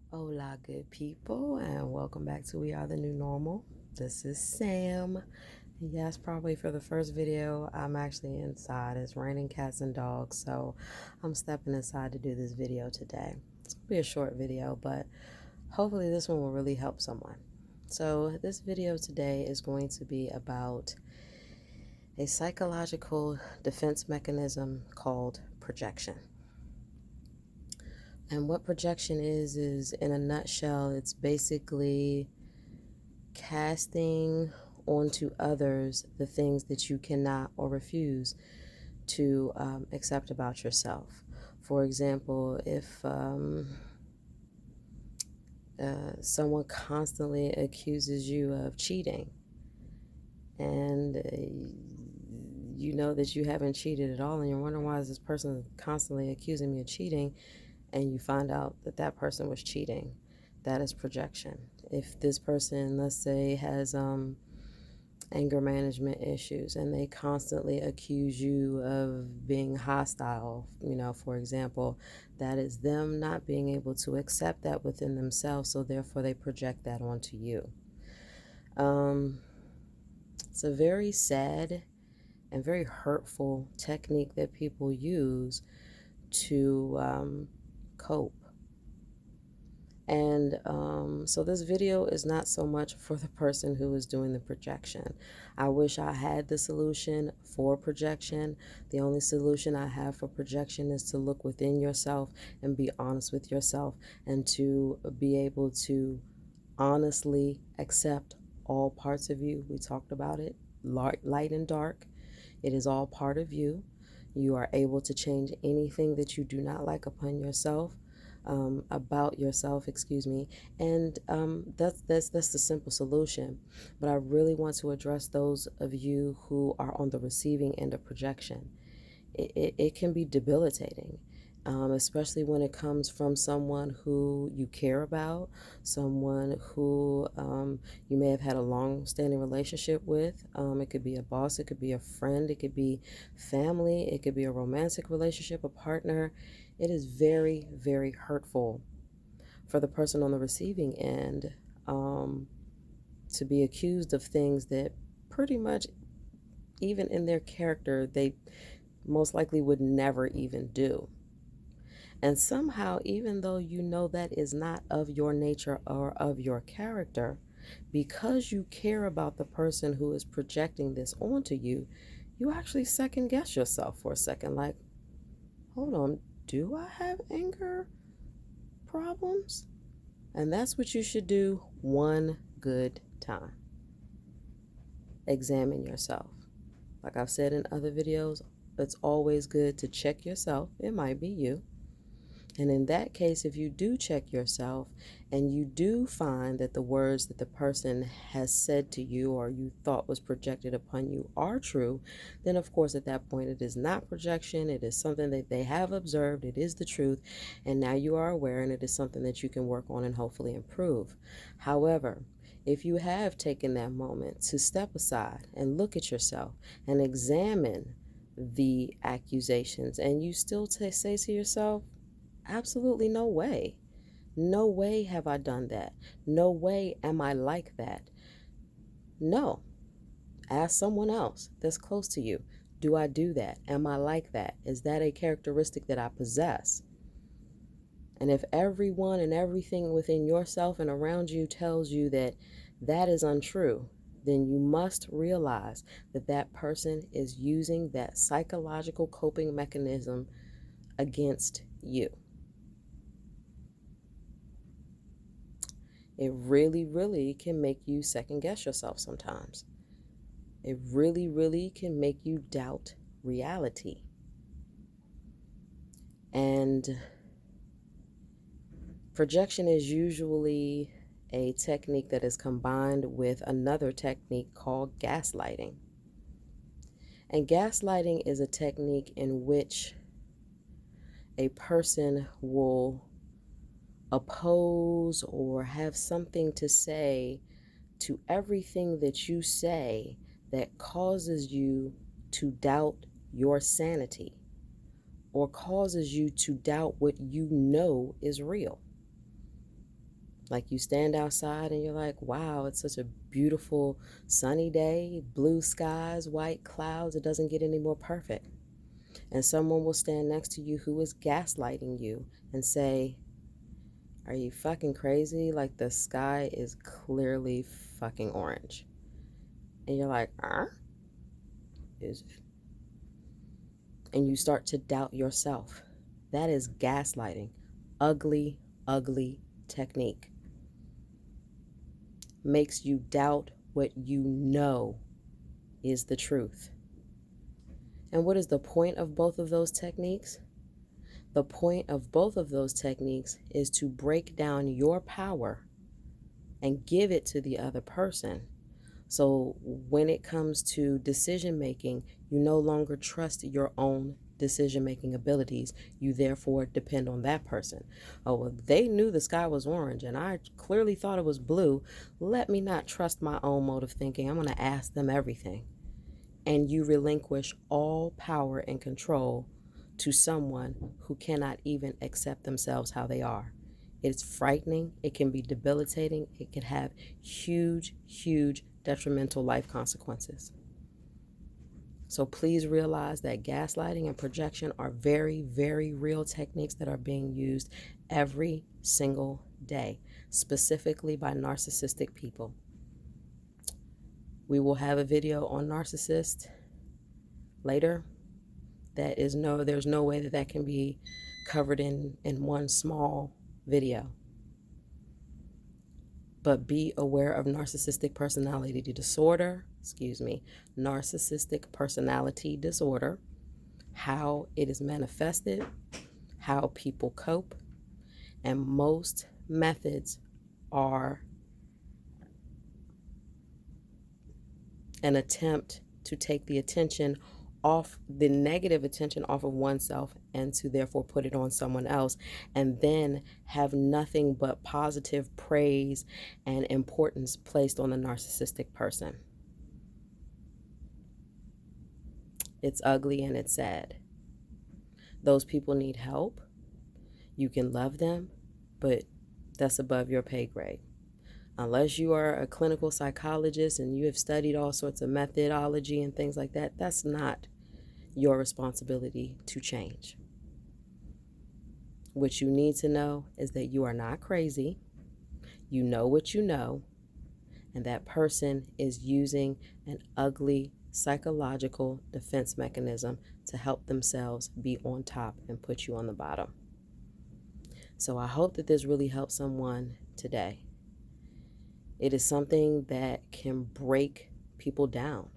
Hola, good people, and welcome back to We Are the New Normal. This is Sam. Yes, probably for the first video, I'm actually inside. It's raining cats and dogs, so I'm stepping inside to do this video today. It's going to be a short video, but hopefully this one will really help someone. So this video today is going to be about a psychological defense mechanism called projection. And what projection is in a nutshell, it's basically casting onto others the things that you cannot or refuse to accept about yourself. For example, if someone constantly accuses you of cheating and you know that you haven't cheated at all and you're wondering why is this person constantly accusing me of cheating, and you find out that that person was cheating, that is projection. If this person, let's say, has anger management issues and they constantly accuse you of being hostile, for example, that is them not being able to accept that within themselves, so therefore they project that onto you. It's a very sad and very hurtful technique that people use to cope. And so this video is not so much for the person who is doing the projection. I wish I had the solution for projection. The only solution I have for projection is to look within yourself and be honest with yourself, and to be able to honestly accept all parts of you. We talked about it, light and dark. It is all part of you. You are able to change anything that you do not like upon yourself. About yourself, and that's the simple solution. But I really want to address those of you who are on the receiving end of projection. It can be debilitating, especially when it comes from someone who you care about, someone who you may have had a long-standing relationship with. It could be a boss, it could be a friend, it could be family, it could be a romantic relationship, a partner. It is very, very hurtful for the person on the receiving end to be accused of things that pretty much, even in their character, they most likely would never even do. And somehow, even though you know that is not of your nature or of your character, because you care about the person who is projecting this onto you, you actually second guess yourself for a second. Like, hold on, do I have anger problems? And that's what you should do one good time. Examine yourself. Like I've said in other videos, it's always good to check yourself. It might be you. And in that case, if you do check yourself and you do find that the words that the person has said to you or you thought was projected upon you are true, then of course at that point it is not projection. It is something that they have observed. It is the truth. And now you are aware, and it is something that you can work on and hopefully improve. However, if you have taken that moment to step aside and look at yourself and examine the accusations, and you still say to yourself, absolutely no way. No way have I done that. No way am I like that. No. Ask someone else that's close to you. Do I do that? Am I like that? Is that a characteristic that I possess? And if everyone and everything within yourself and around you tells you that that is untrue, then you must realize that that person is using that psychological coping mechanism against you. It really, really can make you second guess yourself sometimes. It really, really can make you doubt reality. And projection is usually a technique that is combined with another technique called gaslighting. And gaslighting is a technique in which a person will oppose or have something to say to everything that you say that causes you to doubt your sanity or causes you to doubt what you know is real. Like you stand outside and you're like, wow, it's such a beautiful sunny day, blue skies, white clouds. It doesn't get any more perfect. And someone will stand next to you who is gaslighting you and say, are you fucking crazy? Like the sky is clearly fucking orange. And you're like, is it? And you start to doubt yourself. That is gaslighting. Ugly, ugly technique. Makes you doubt what you know is the truth. And what is the point of both of those techniques? The point of both of those techniques is to break down your power and give it to the other person. So when it comes to decision making, you no longer trust your own decision making abilities. You therefore depend on that person. Oh, well, they knew the sky was orange and I clearly thought it was blue. Let me not trust my own mode of thinking. I'm going to ask them everything. And you relinquish all power and control to someone who cannot even accept themselves how they are. It's frightening. It can be debilitating. It can have huge, huge detrimental life consequences. So please realize that gaslighting and projection are very, very real techniques that are being used every single day, specifically by narcissistic people. We will have a video on narcissists later. There's no way that can be covered in one small video. But be aware of narcissistic personality disorder, narcissistic personality disorder, how it is manifested, how people cope, and most methods are an attempt to take the negative attention off of oneself and to therefore put it on someone else, and then have nothing but positive praise and importance placed on the narcissistic person. It's ugly and it's sad. Those people need help. You can love them, but that's above your pay grade. Unless you are a clinical psychologist and you have studied all sorts of methodology and things like that, that's not your responsibility to change. What you need to know is that you are not crazy. You know what you know, and that person is using an ugly psychological defense mechanism to help themselves be on top and put you on the bottom. So I hope that this really helps someone today. It is something that can break people down,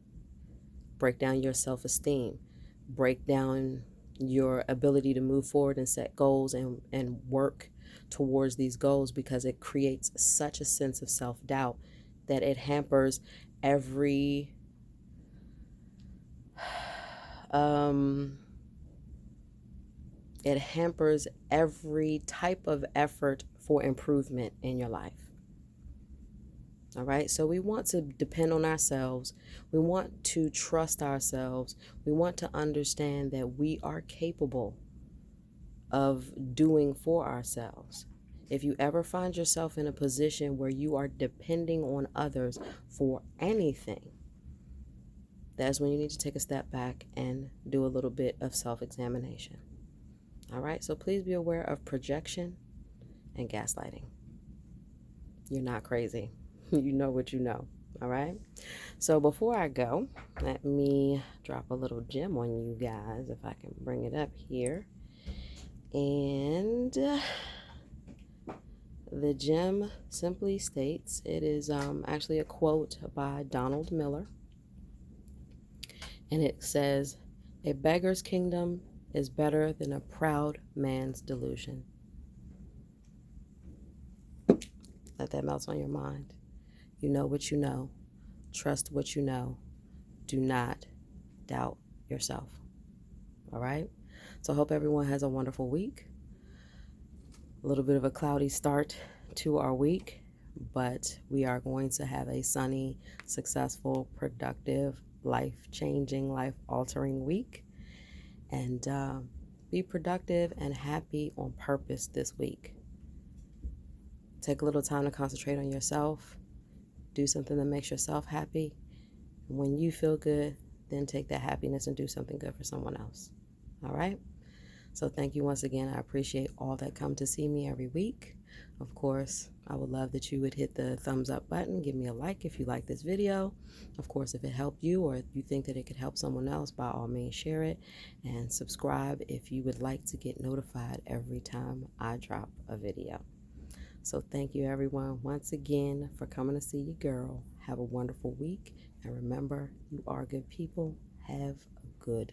break down your self-esteem, break down your ability to move forward and set goals and work towards these goals, because it creates such a sense of self-doubt that it hampers every type of effort for improvement in your life. All right, so we want to depend on ourselves. We want to trust ourselves. We want to understand that we are capable of doing for ourselves. If you ever find yourself in a position where you are depending on others for anything, that's when you need to take a step back and do a little bit of self-examination. All right, so please be aware of projection and gaslighting. You're not crazy. You know what you know. All right. So before I go, let me drop a little gem on you guys, if I can bring it up here. And the gem simply states, it is actually a quote by Donald Miller. And it says, "A beggar's kingdom is better than a proud man's delusion." Let that melt on your mind. You know what you know. Trust what you know. Do not doubt yourself. All right? So I hope everyone has a wonderful week. A little bit of a cloudy start to our week, but we are going to have a sunny, successful, productive, life-changing, life-altering week. And be productive and happy on purpose this week. Take a little time to concentrate on yourself. Do something that makes yourself happy. When you feel good, then take that happiness and do something good for someone else. All right? So thank you once again. I appreciate all that come to see me every week. Of course, I would love that you would hit the thumbs up button. Give me a like if you like this video. Of course, if it helped you or if you think that it could help someone else, by all means share it. And subscribe if you would like to get notified every time I drop a video. So thank you everyone once again for coming to see your girl. Have a wonderful week. And remember, you are good people. Have a good